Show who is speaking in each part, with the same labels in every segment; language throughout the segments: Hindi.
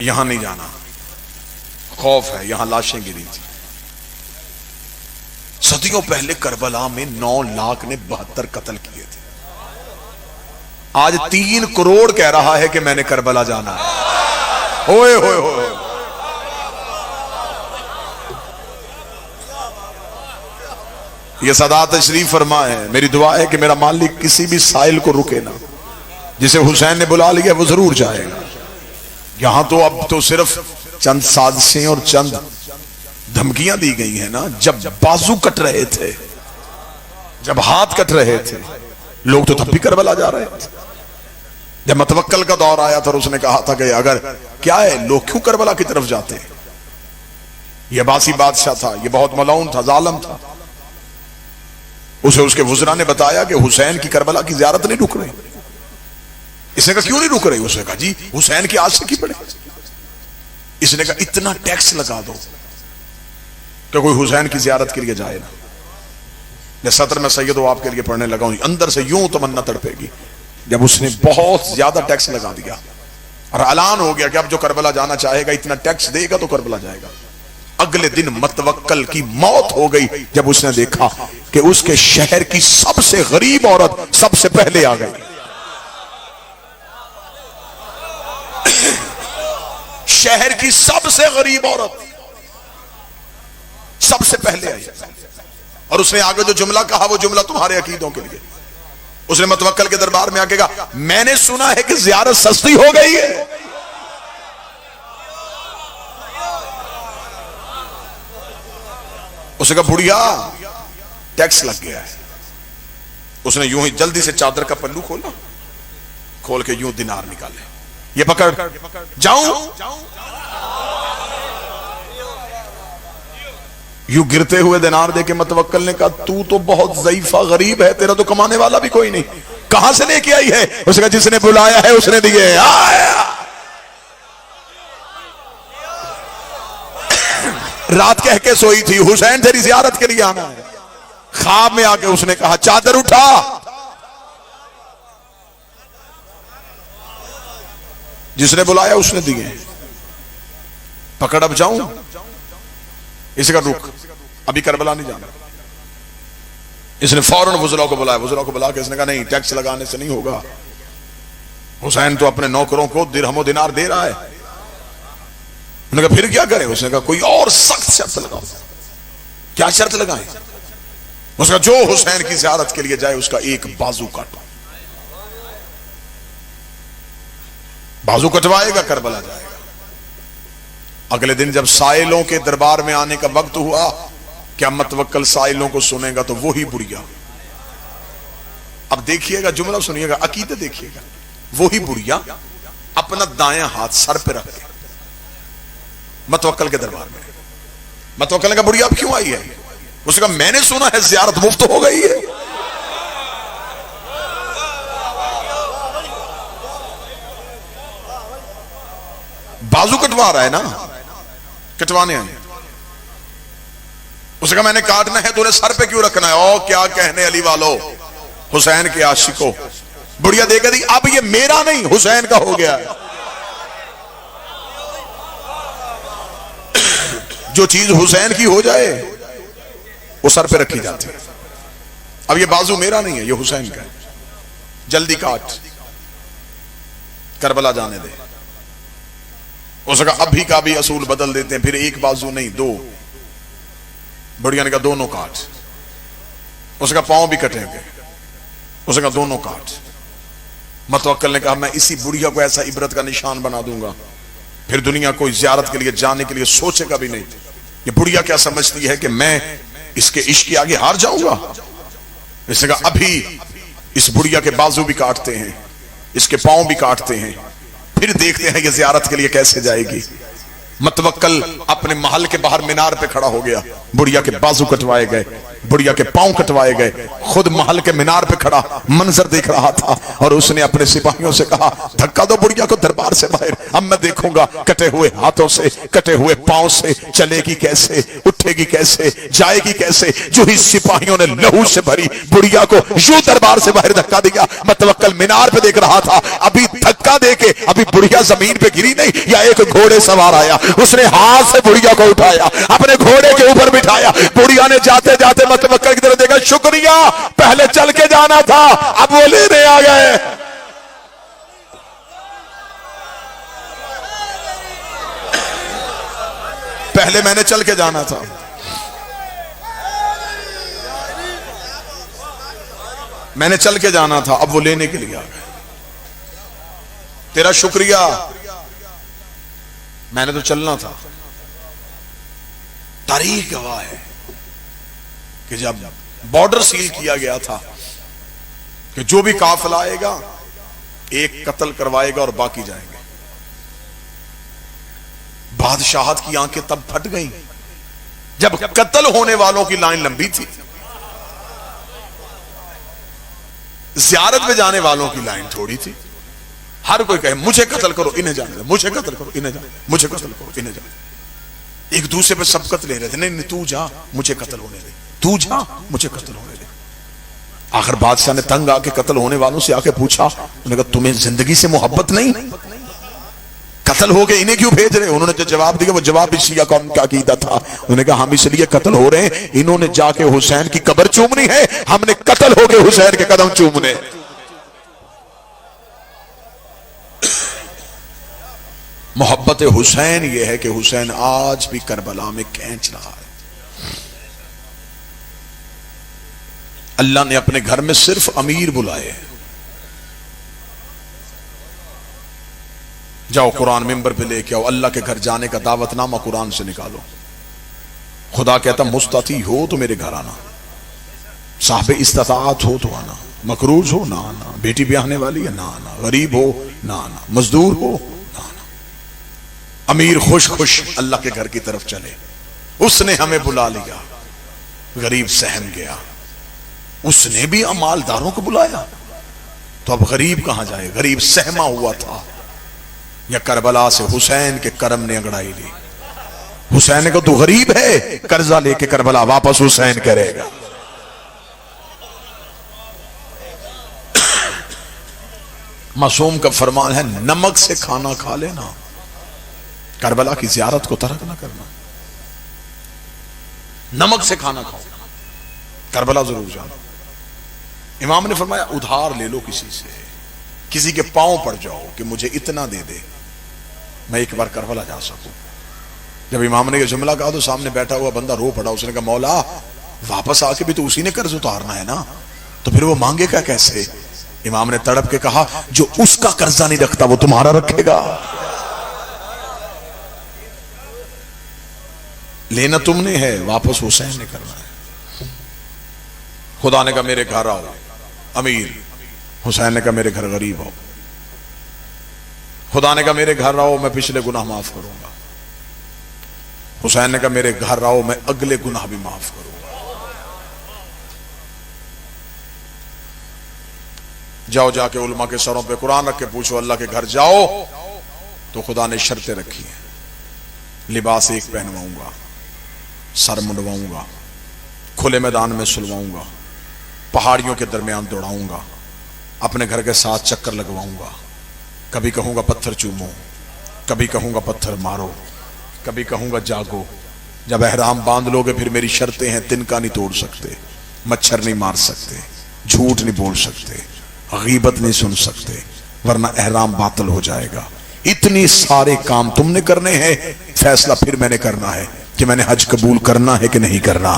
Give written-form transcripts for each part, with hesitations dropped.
Speaker 1: यहां नहीं जाना, खौफ है, यहां लाशें गिरी थी। सदियों पहले करबला में 9 लाख ने 72 कत्ल किए थे। आज 3 करोड़ कह रहा है कि मैंने करबला जाना है। होए होए होए, ये सदा तशरीफ फरमा है। मेरी दुआ है कि मेरा मालिक किसी भी साइल को रुके ना, जिसे हुसैन ने बुला लिया वो जरूर जाएगा। यहां तो अब तो सिर्फ चंद साजिशें और चंद धमकियां दी गई हैं ना। जब बाजू कट रहे थे, जब हाथ कट रहे थे, लोग तो तब भी करबला जा रहे थे। जब मतवक्कल का दौर आया था और उसने कहा था कि अगर क्या है, लोग क्यों करबला की तरफ जाते? यह बासी बादशाह था, यह बहुत मलऊन था, जालिम था। उसे उसके वुज़रा ने बताया कि हुसैन की करबला की ज़ियारत नहीं रुक रही। इसने कहा क्यों नहीं रुक रही? उसने कहा जी हुसैन की आशिकी पड़े। इसने कहा इतना टैक्स लगा दो कि कोई हुसैन की ज़ियारत के लिए जाए ना। मैं सत्र में सैयद आपके लिए पढ़ने लगा हूं, अंदर से यूं तमन्ना तड़पेगी। जब उसने बहुत ज्यादा टैक्स लगा दिया और ऐलान हो गया कि अब जो करबला जाना चाहेगा इतना टैक्स देगा तो करबला जाएगा। अगले दिन मतवक्कल की मौत हो गई जब उसने देखा कि उसके शहर की सबसे गरीब औरत सबसे पहले आ गई। शहर की सबसे गरीब औरत सबसे पहले आई और उसने आगे जो जुमला कहा वो जुमला तुम्हारे अकीदों के लिए। उसने मतवक्कल के दरबार में आके कहा मैंने सुना है कि ज़ियारत सस्ती हो गई है। उसने कहा बुढ़िया टैक्स लग गया है। उसने यूं ही जल्दी से चादर का पल्लू खोला, खोल के यूं दिनार निकाले, ये पकड़, जाऊं? यूं गिरते हुए दिनार देके मतवक्कल ने कहा तू तो बहुत ज़ईफा गरीब है, तेरा तो कमाने वाला भी कोई नहीं, कहां से लेके आई है? उसने कहा जिसने बुलाया है उसने दिए। रात कह के सोई थी हुसैन तेरी ज़ियारत के लिए आना है। ख्वाब में आके उसने कहा चादर उठा। जिसने बुलाया उसने दिए। पकड़, अब जाऊं? इसे का रुक, अभी करबला नहीं जाना। इसने फौरन वुज़रा को बुलाया। वुज़रा को बुला के इसने कहा नहीं, टैक्स लगाने से नहीं होगा। हुसैन तो अपने नौकरों को दिरहम दिनार दे रहा है। उन्होंने कहा फिर क्या करें? उसने कहा कोई और सख्त शर्त लगाओ। क्या शर्त लगाएं? उसका जो हुसैन की ज़ियारत के लिए जाए उसका एक बाजू काटो। बाजू कटवाएगा, करबला जाएगा। अगले दिन जब साइलों के दरबार में आने का वक्त हुआ, क्या मतवक्कल साइलों को सुनेगा तो वही बुढ़िया। अब देखिएगा, जुमला सुनिएगा, अकीदत देखिएगा। वही बुढ़िया अपना दायां हाथ सर पे रख के मतवक्कल के दरबार में। मतवक्कल ने कहा बुढ़िया अब क्यों आई है? उसने कहा मैंने सुना है ज़ियारत मुफ्त हो गई है। बाजू कटवा रहा है ना, कटवाने आए। उसने कहा मैंने काटना है, तूने सर पे क्यों रखना है? ओ क्या कहने अली वालों, हुसैन के आशिकों। बुढ़िया देख दी अब ये मेरा नहीं हुसैन का हो गया है। जो चीज हुसैन की हो जाए वो सर पे रखी जाती है। अब ये बाजू मेरा नहीं है, ये हुसैन का है। जल्दी काट, करबला जाने दे। उसका अभी का भी असूल बदल देते हैं, फिर एक बाजू नहीं 2। बुढ़िया ने कहा दोनों काट। उसका पांव भी कटेंगे। उसका दोनों काट। मतवक्कल ने कहा मैं इसी बुढ़िया को ऐसा इबरत का निशान बना दूंगा, फिर दुनिया कोई ज़ियारत के लिए जाने के लिए सोचेगा भी नहीं। ये बुढ़िया क्या समझती है कि मैं इसके इश्क के आगे हार जाऊंगा? इसने कहा अभी इस बुढ़िया के बाजू भी काटते हैं, इसके पांव भी काटते हैं, फिर देखते हैं ये ज़ियारत के लिए कैसे जाएगी। मतवक्कल अपने महल के बाहर मीनार पे खड़ा हो गया। बुढ़िया के बाजू कटवाए गए, बुढ़िया के पांव कटवाए गए। खुद महल के मीनार पे खड़ा मंजर देख रहा था और उसने अपने सिपाहियों से कहा, धक्का दो बुढ़िया को दरबार से बाहर, अब मैं देखूंगा कटे हुए हाथों से, कटे हुए पांव से चलेगी कैसे, उठेगी कैसे, जाएगी कैसे। जो ही सिपाहियों ने लहू से भरी बुढ़िया को यूं दरबार से बाहर धक्का दिया। मैं तवक्कल मीनार पे देख रहा था, अभी धक्का देके अभी बुढ़िया जमीन पे गिरी नहीं, या एक घोड़े सवार आया, उसने हाथ से बुढ़िया को उठाया, अपने घोड़े के ऊपर बिठाया। बुढ़िया ने जाते जाते मतवक्कल की तरफ देखा, शुक्रिया, पहले चल के जाना था, अब वो लेने आ गए। पहले मैंने चल के जाना था। मैंने चल के जाना था, अब वो लेने के लिए आ गए। तेरा शुक्रिया, मैंने तो चलना था। तारीख गवाह है कि जब बॉर्डर सील किया गया था कि जो भी काफिला आएगा एक कत्ल करवाएगा और बाकी जाएंगे। बादशाहत की आंखें तब फट गईं जब कत्ल होने वालों की लाइन लंबी थी, ज़ियारत पे जाने वालों की लाइन थोड़ी थी। हर कोई कहे मुझे कत्ल करो, इन्हें जाने दो, मुझे कत्ल करो, इन्हें जाने दो, मुझे कत्ल करो, इन्हें जाने दो। एक दूसरे पे सबकत ले रहे थे, नहीं तू जा, मुझे कत्ल होने दे, तू जा, मुझे कत्ल होने दे। आखिर बादशाह ने तंग आके कत्ल होने वालों से आके पूछा, उन्होंने कहा तुम्हें जिंदगी से मोहब्बत नहीं, कत्ल हो गए इन्हें क्यों भेज रहे? उन्होंने जो जवाब दिया वो जवाब भी शिया कौम का अकीदा था। उन्होंने कहा हम इसलिए कत्ल हो रहे हैं, इन्होंने जाके हुसैन की कब्र चूमनी है, हमने कत्ल हो गए हुसैन के कदम चूमने। मोहब्बत हुसैन ये है कि हुसैन आज भी करबला में खींच रहा है। अल्लाह ने अपने घर में सिर्फ अमीर बुलाए। जाओ कुरान मिंबर पे लेके आओ, अल्लाह के घर जाने का दावतनामा कुरान से निकालो। खुदा कहता मुस्तती हो तो मेरे घर आना, साहब इस्तात हो तो आना, मकरूज हो ना आना, बेटी ब्याहने वाली है ना आना, गरीब हो ना आना, मजदूर हो ना आना। अमीर खुश खुश अल्लाह के घर की तरफ चले। उसने हमें बुला लिया, गरीब सहम गया। उसने भी अमालदारों को बुलाया तो अब गरीब कहां जाए? गरीब सहमा हुआ था। या करबला से हुसैन के करम ने अंगड़ाई ली। हुसैन ने कहा तू गरीब है, कर्जा लेके करबला वापस हुसैन करेगा। मासूम का फरमान है नमक से खाना खा लेना, करबला की ज़ियारत को तर्क ना करना। नमक से खाना खाओ, करबला जरूर जाना। इमाम ने फरमाया उधार ले लो किसी से, किसी के पांव पड़ जाओ कि मुझे इतना दे दे, मैं एक बार करबला जा सकूं। जब इमाम ने यह जुमला कहा तो सामने बैठा हुआ बंदा रो पड़ा। उसने कहा मौला वापस आके भी तो उसी ने कर्ज उतारना है ना, तो फिर वो मांगेगा कैसे? इमाम ने तड़प के कहा जो उसका कर्जा नहीं रखता वो तुम्हारा रखेगा। लेना तुमने है, वापस हुसैन ने करना है। खुदा ने कहा मेरे घर आओ अमीर, हुसैन ने कहा मेरे घर गरीब हो। खुदा ने कहा मेरे घर आओ मैं पिछले गुनाह माफ करूंगा। हुसैन ने कहा मेरे घर आओ मैं अगले गुनाह भी माफ करूंगा। जाओ जाके उलमा के सरों पे कुरान रख के पूछो अल्लाह के घर जाओ तो खुदा ने शर्तें रखी हैं। लिबास एक पहनवाऊंगा, सर मुंडवाऊंगा, खुले मैदान में सुलवाऊंगा, पहाड़ियों के दरमियान दौड़ाऊंगा, अपने घर के साथ चक्कर लगवाऊंगा। कभी कहूंगा पत्थर चूमो, कभी कहूंगा पत्थर मारो, कभी कहूंगा जागो। जब एहराम बांध लोगे फिर मेरी शर्तें हैं, तिनका नहीं तोड़ सकते, मच्छर नहीं मार सकते, झूठ नहीं बोल सकते, गीबत नहीं सुन सकते, वरना एहराम बातिल हो जाएगा। इतने सारे काम तुमने करने हैं, फैसला फिर मैंने करना है कि मैंने हज कबूल करना है कि नहीं करना,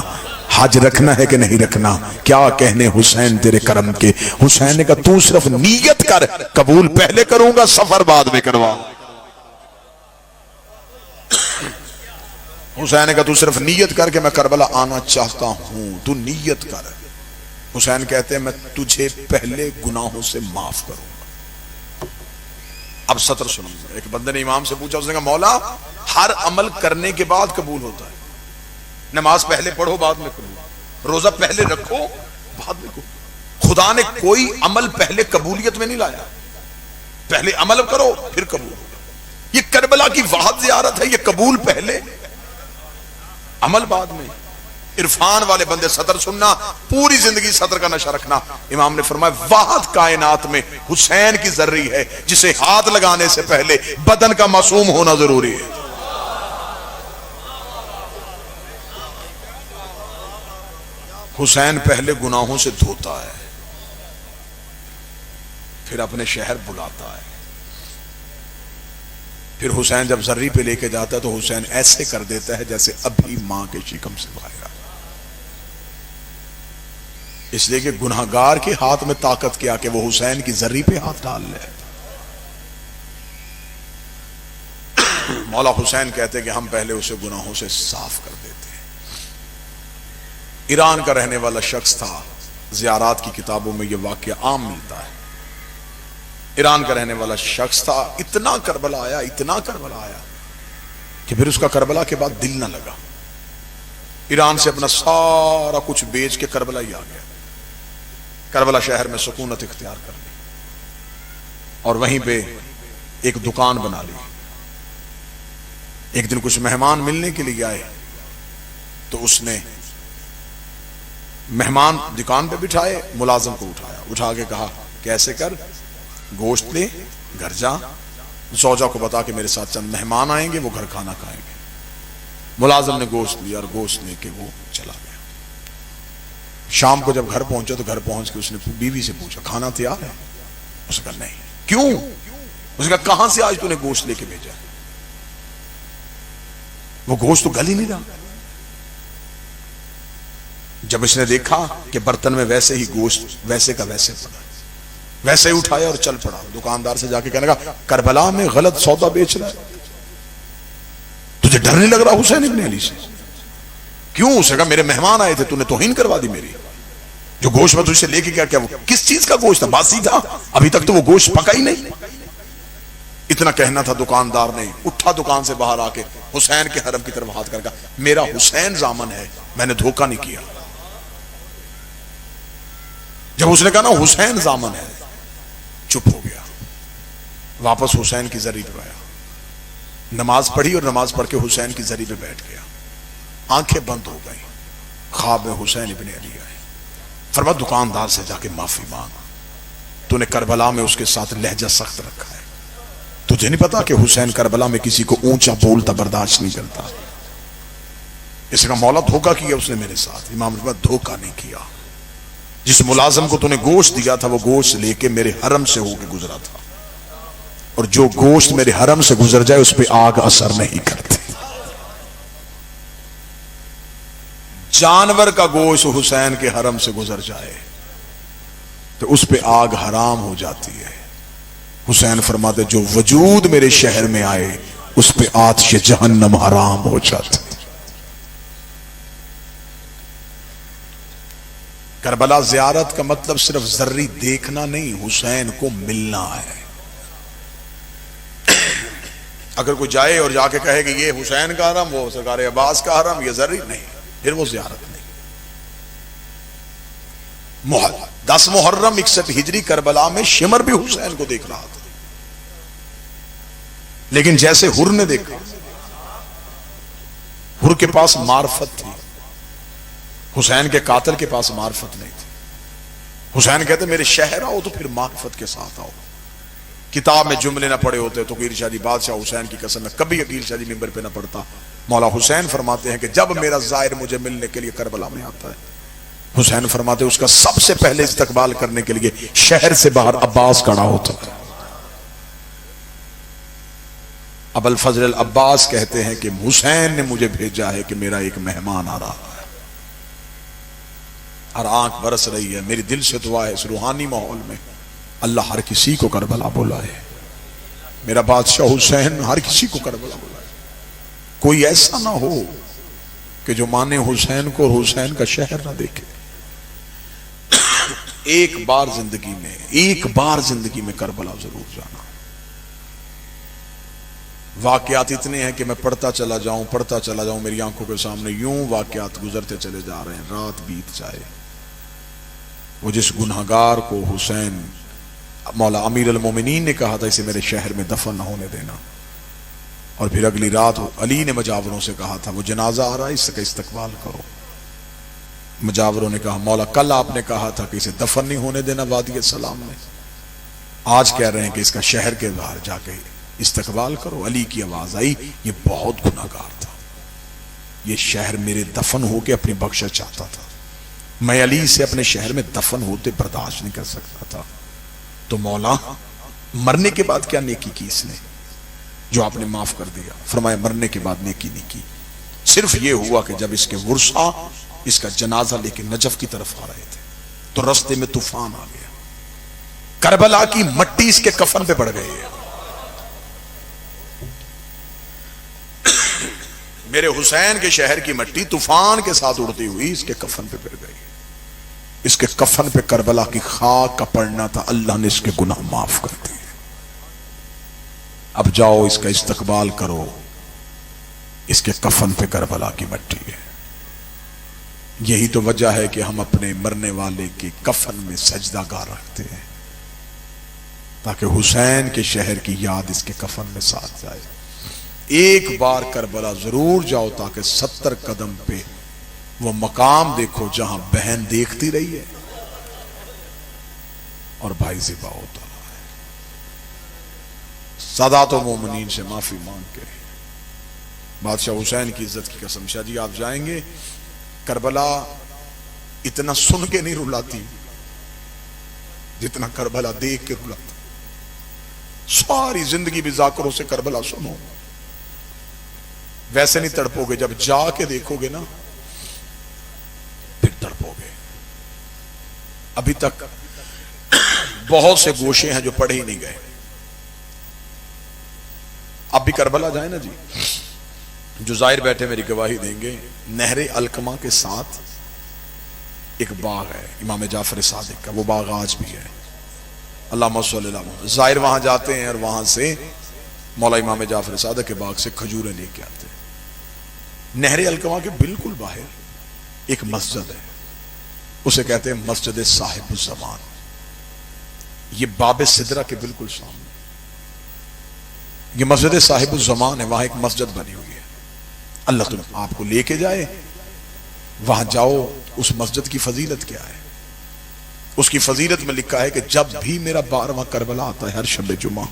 Speaker 1: हज रखना है कि नहीं रखना। क्या कहने हुसैन तेरे करम के। हुसैन ने कहा तू सिर्फ नीयत कर, कबूल पहले करूंगा, सफर बाद में करवा। हुसैन ने कहा तू सिर्फ नीयत कर कि मैं करबला आना चाहता हूं, तू नीयत कर। हुसैन कहते हैं मैं तुझे पहले गुनाहों से माफ करूंगा। अब सत्र सुनो। एक बंदे ने इमाम से पूछा, उसने कहा मौला हर अमल करने के बाद कबूल होता है, नमाज पहले पढ़ो बाद में कबूल, रोजा पहले रखो बाद में को। खुदा ने कोई अमल पहले कबूलियत में नहीं लाया, पहले अमल करो फिर कबूल। ये करबला की वाहद ज़ियारत है, ये कबूल पहले अमल बाद में। इरफान वाले बंदे सतर सुनना, पूरी जिंदगी सतर का नशा रखना। इमाम ने फरमाया वाहद कायनात में हुसैन की जर्री है जिसे हाथ लगाने से पहले बदन का मासूम होना जरूरी है। हुसैन पहले गुनाहों से धोता है, फिर अपने शहर बुलाता है। फिर हुसैन जब जर्री पे लेके जाता है तो हुसैन ऐसे कर देता है जैसे अभी मां के शिकम से बाहर। इसलिए कि गुनाहगार के हाथ में ताकत क्या कि वो हुसैन की जर्री पे हाथ डाल ले। मौला हुसैन कहते कि हम पहले उसे गुनाहों से साफ कर देते। ईरान का रहने वाला शख्स था, ज़ियारात की किताबों में यह वाकया आम मिलता है। ईरान का रहने वाला शख्स था, इतना करबला आया, इतना करबला आया कि फिर उसका करबला के बाद दिल ना लगा। ईरान से अपना सारा कुछ बेच के करबला ही आ गया। करबला शहर में सुकूनत इख्तियार कर ली और वहीं पे एक दुकान बना ली। एक दिन कुछ मेहमान मिलने के लिए आए तो उसने मेहमान दुकान पे बिठाए, मुलाजिम को उठाया, उठा के कहा कैसे कर, गोश्त ले घर जा, सौजा को बता के मेरे साथ चंद मेहमान आएंगे, वो घर खाना खाएंगे। मुलाजिम ने गोश्त लिया और गोश्त लेके वो चला गया। शाम को जब घर पहुंचा तो घर पहुंच के उसने बीवी से पूछा खाना तैयार है? उसने कहा नहीं। क्यों? उसने कहा कहां से आज तूने गोश्त लेके भेजा? वो गोश्त तो गल ही नहीं रहा। जब इसने देखा कि बर्तन में वैसे ही गोश्त वैसे का वैसे पड़ा, वैसे ही उठाया और चल पड़ा। दुकानदार से जाके कहने लगा करबला में गलत सौदा बेच रहा है, तुझे डर नहीं लग रहा हुसैन इब्ने अली से? क्यों? उसने कहा मेरे मेहमान आए थे, तूने तौहीन करवा दी मेरी। जो गोश्त में तुझसे लेके क्या क्या, वो किस चीज का गोश्त था? बासी था, अभी तक तो वो गोश्त पका ही नहीं। इतना कहना था, दुकानदार ने उठा दुकान से बाहर आके हुसैन के हरम की तरफ हाथ करके मेरा हुसैन जामन है, मैंने धोखा नहीं किया। जब उसने कहा ना हुसैन जामन है, चुप हो गया। वापस हुसैन की जरी पे आया, नमाज पढ़ी और नमाज पढ़ के हुसैन की जरी पे बैठ गया। आंखें बंद हो गई। ख्वाब में हुसैन इब्ने अली आए। फरमा दुकानदार से जाके माफी मांग, तूने करबला में उसके साथ लहजा सख्त रखा है। तुझे नहीं पता कि हुसैन करबला में किसी को ऊंचा बोलता बर्दाश्त नहीं करता। इसका मौला धोखा किया उसने मेरे साथ। इमाम ने कहा धोखा नहीं किया, जिस मुलाजिम को तूने गोश्त दिया था वो गोश्त लेके मेरे हरम से होके गुजरा था, और जो गोश्त मेरे हरम से गुजर जाए उस पर आग असर नहीं करती। जानवर का गोश्त हुसैन के हरम से गुजर जाए तो उस पे आग हराम हो जाती है। हुसैन फरमाते जो वजूद मेरे शहर में आए उस पे आतिश जहन्नम हराम हो जाती है। करबला ज़ियारत का मतलब सिर्फ जर्री देखना नहीं, हुसैन को मिलना है। अगर कोई जाए और जाके कहे कि ये हुसैन का हरम, वो सरकार अब्बास का हरम, ये जर्री नहीं, फिर वो ज़ियारत नहीं। 10 मुहर्रम 61 हिजरी करबला में शिमर भी हुसैन को देख रहा था, लेकिन जैसे हुर ने देखा, हुर के पास मार्फत थी, हुसैन के कातिल के पास मार्फत नहीं थी। हुसैन कहते मेरे शहर आओ तो फिर मार्फत के साथ आओ। किताब में जुमले ना पड़े होते तो अकील शाह जी बादशाह हुसैन की कसम में कभी अकील शाह जी मिंबर पे ना पड़ता। मौला हुसैन फरमाते हैं कि जब मेरा ज़ाहिर मुझे मिलने के लिए करबला में आता है, हुसैन फरमाते उसका सबसे पहले इस्तकबाल करने के लिए शहर से बाहर अब्बास खड़ा होता है। अबुल फजल अब्बास कहते हैं कि हुसैन ने मुझे भेजा है कि मेरा एक मेहमान आ रहा है, और आंख बरस रही है। मेरी दिल से दुआ है इस रूहानी माहौल में अल्लाह हर किसी को करबला बुलाए। मेरा बादशाह हुसैन हर किसी को करबला बुलाए। कोई ऐसा ना हो कि जो माने हुसैन को और हुसैन का शहर ना देखे। एक बार जिंदगी में करबला जरूर जाना। वाकयात इतने हैं कि मैं पढ़ता चला जाऊं, मेरी आंखों के सामने यूं वाकयात गुजरते चले जा रहे हैं, रात बीत जाए। वो जिस गुनहगार को हुसैन मौला अमीर अल मोमिनीन ने कहा था इसे मेरे शहर में दफन न होने देना, और फिर अगली रात अली ने मजावरों से कहा था वो जनाजा आ रहा है, इसका इस्तकबाल करो। मजावरों ने कहा मौला कल आपने कहा था कि इसे दफन नहीं होने देना वादी सलाम में, आज कह रहे हैं कि इसका शहर के बाहर जाके इस्तकबाल करो। अली की आवाज आई, ये बहुत गुनाहगार था, ये शहर मेरे दफन होके अपनी बख्शिश चाहता था, मैं अली से अपने शहर में दफन होते बर्दाश्त नहीं कर सकता था। तो मौला मरने के बाद क्या नेकी की इसने जो आपने माफ कर दिया? फरमाया मरने के बाद नेकी नहीं की, सिर्फ ये हुआ कि जब इसके वर्षा इसका जनाजा लेके नजफ की तरफ आ रहे थे तो रास्ते में तूफान आ गया, करबला की मट्टी इसके कफन पे पड़ गई। मेरे हुसैन के शहर की मट्टी तूफान के साथ उड़ती हुई इसके कफन पे पड़ गई। इसके कफन पे करबला की खाक का पड़ना था, अल्लाह ने इसके गुनाह माफ कर दिए। अब जाओ इसका इस्तकबाल करो, इसके कफन पे करबला की मट्टी है। यही तो वजह है कि हम अपने मरने वाले के कफन में सजदागार रखते हैं ताकि हुसैन के शहर की याद इसके कफन में साथ जाए। एक बार करबला जरूर जाओ ताकि 70 कदम पे वो मकाम देखो जहां बहन देखती रही है और भाई ज़िबा होता है। सादात व मोमिनीन से माफी मांग के बादशाह हुसैन की इज्जत की कसम, शाह जी आप जाएंगे, करबला इतना सुन के नहीं रुलाती जितना करबला देख के रुलाती। सारी जिंदगी भी जाकरों से करबला सुनो, वैसे नहीं तड़पोगे, जब जाके देखोगे ना फिर तड़पोगे। अभी तक बहुत से गोशे हैं जो पढ़े ही नहीं गए। अब भी करबला जाए ना जी, जो जाहिर बैठे मेरी गवाही देंगे, नहरे अलकमा के साथ एक बाग है इमाम जाफर सादिक का, वो बाग आज भी है। अल्लाहुम्मा सल्ली अला मुहम्मद। जाहिर वहां जाते हैं और वहां से मौला इमाम जाफर सादिक के बाग से खजूरें लेके आते हैं। नहरे अलकमा के बिल्कुल बाहर एक मस्जिद है, उसे कहते हैं मस्जिद साहिबुज़्ज़मान। ये बाब सिदरा के बिल्कुल सामने ये मस्जिद साहिबुज़्ज़मान है, वहां एक मस्जिद बनी हुई है। अल्लाह तुम आपको लेके जाए, वहां जाओ। उस मस्जिद की फजीलत क्या है? उसकी फजीलत में लिखा है कि जब भी मेरा 12वां करबला आता है हर शब जुमा,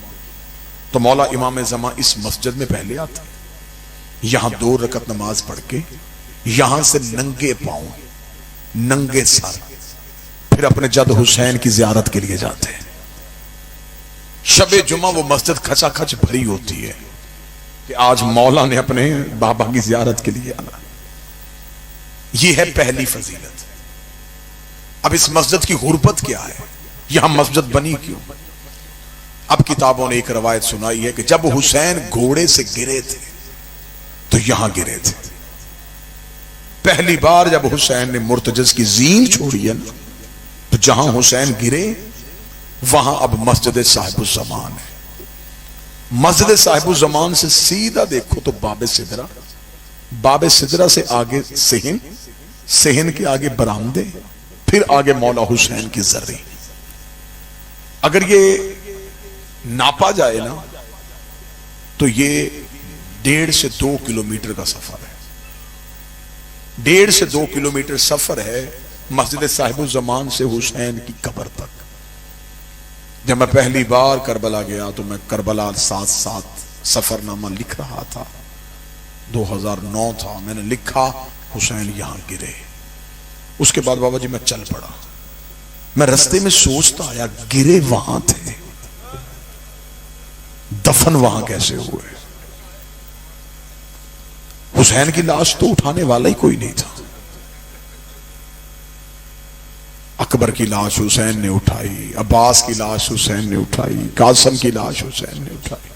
Speaker 1: तो मौला इमाम ज़मा इस मस्जिद में पहले आते हैं, यहां 2 रकत नमाज पढ़ के यहां से नंगे पांव नंगे सर फिर अपने जद हुसैन की जियारत के लिए जाते हैं। शबे जुमा वो मस्जिद खचाखच भरी होती है कि आज मौला ने अपने बाबा की जियारत के लिए आना। यह है पहली फजीलत। अब इस मस्जिद की गुरबत क्या है, यहां मस्जिद बनी क्यों? अब किताबों ने एक रवायत सुनाई है कि जब हुसैन घोड़े से गिरे थे तो यहां गिरे थे। पहली बार जब हुसैन ने मुर्तजज की जीन छोड़ी है ना, तो जहां हुसैन गिरे वहां अब मस्जिद साहिबुज़्ज़मान है। मस्जिद साहिबुज़्ज़मान से सीधा देखो तो बाबे सिदरा, बाबे सिदरा से आगे सेहन, सेहन के आगे बरामदे, फिर आगे मौला हुसैन की जर्री। अगर ये नापा जाए ना तो ये 1.5 से 2 किलोमीटर का सफर है। 1.5 से 2 किलोमीटर सफर है मस्जिद साहिबुज़्ज़मान से हुसैन की कब्र तक। जब मैं पहली बार करबला गया तो मैं करबला साथ साथ सफरनामा लिख रहा था, 2009 था। मैंने लिखा हुसैन यहां गिरे। उसके बाद बाबा जी मैं चल पड़ा। मैं रास्ते में सोचता आया गिरे वहां थे, दफन वहां कैसे हुए? हुसैन की लाश तो उठाने वाला ही कोई नहीं था। अकबर की लाश हुसैन ने उठाई, अब्बास की लाश हुसैन ने उठाई, कासिम की लाश हुसैन ने उठाई।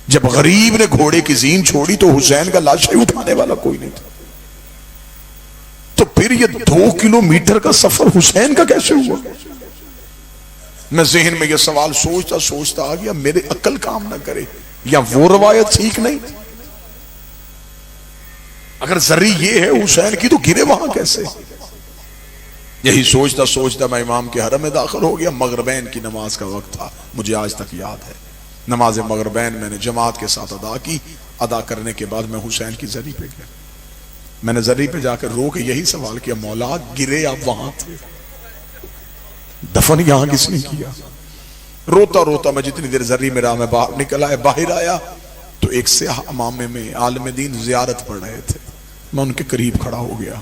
Speaker 1: जब गरीब ने घोड़े की जीन छोड़ी तो हुसैन का लाश ही उठाने वाला कोई नहीं था। तो फिर ये 2 किलोमीटर का सफर हुसैन का कैसे हुआ? मैं जहन में ये सवाल सोचता सोचता आ गया, मेरे अक्ल काम ना करे। या वो रवायत ठीक नहीं? अगर जरी ये है हुसैन की तो गिरे वहां कैसे? यही सोचता सोचता मैं इमाम के हरम में दाखिल हो गया। मगरबैन की नमाज का वक्त था, मुझे आज तक याद है। नमाज मगरबैन मैंने जमात के साथ अदा की। अदा करने के बाद मैं हुसैन की जरी पे गया। मैंने जरी पे जाकर रो के यही सवाल किया, मौला गिरे आप वहां थे, दफन यहां किसने किया? रोता रोता मैं जितनी देर जरी में रहा, मैं बाहर निकल आया। बाहर आया तो एक स्याह इमाम में आलिम दीन जियारत पढ़ रहे थे। मैं उनके करीब खड़ा हो गया,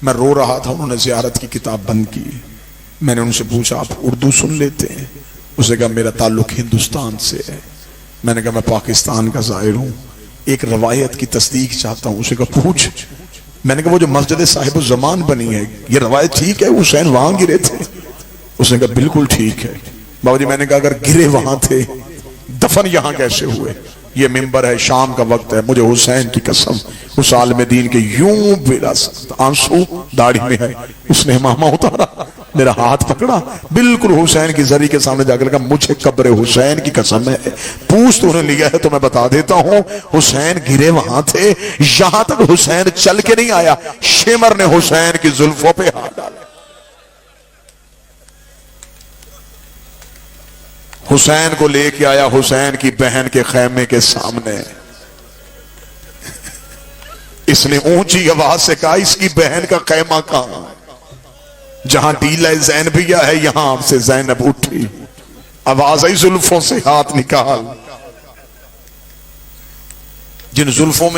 Speaker 1: मैं रो रहा था। उन्होंने जियारत की किताब बंद की। मैंने उनसे पूछा, आप उर्दू सुन लेते हैं? उसने कहा, मेरा ताल्लुक हिंदुस्तान से है। मैंने कहा, मैं पाकिस्तान का जाहिर हूं, एक रवायत की तस्दीक चाहता हूं। उसे कहा, पूछ। मैंने कहा, वो जो मस्जिद साहिब जमान बनी है, ये रवायत ठीक है? हुसैन वहां गिरे थे? उसने कहा, बिल्कुल ठीक है। बाबा जी, मैंने कहा, अगर गिरे वहां थे, दफन यहां कैसे हुए? ये मिंबर है, शाम का वक्त है, मुझे हुसैन की कसम, उस आलिम दीन के यूं बेरा आंसू दाढ़ी में है। उसने इमामा उतारा, मेरा हाथ पकड़ा, बिल्कुल हुसैन की जरी के सामने जाकर कहा, मुझे कब्र हुसैन की कसम है, पूछ तूने लिया है तो मैं बता देता हूं, हुसैन गिरे वहां थे। यहां तक हुसैन चल के नहीं आया, शेमर ने हुसैन की जुल्फों पे हाथ डाला। हुसैन को लेके आया हुसैन की बहन के खैमे के सामने। इसने ऊंची आवाज से कहा, इसकी बहन का खैमा कहां? जहां टीला ज़ैनबिया है, यहां आपसे ज़ैनब उठी। आवाज आई, जुल्फों से हाथ निकाल। जिन जुल्फों में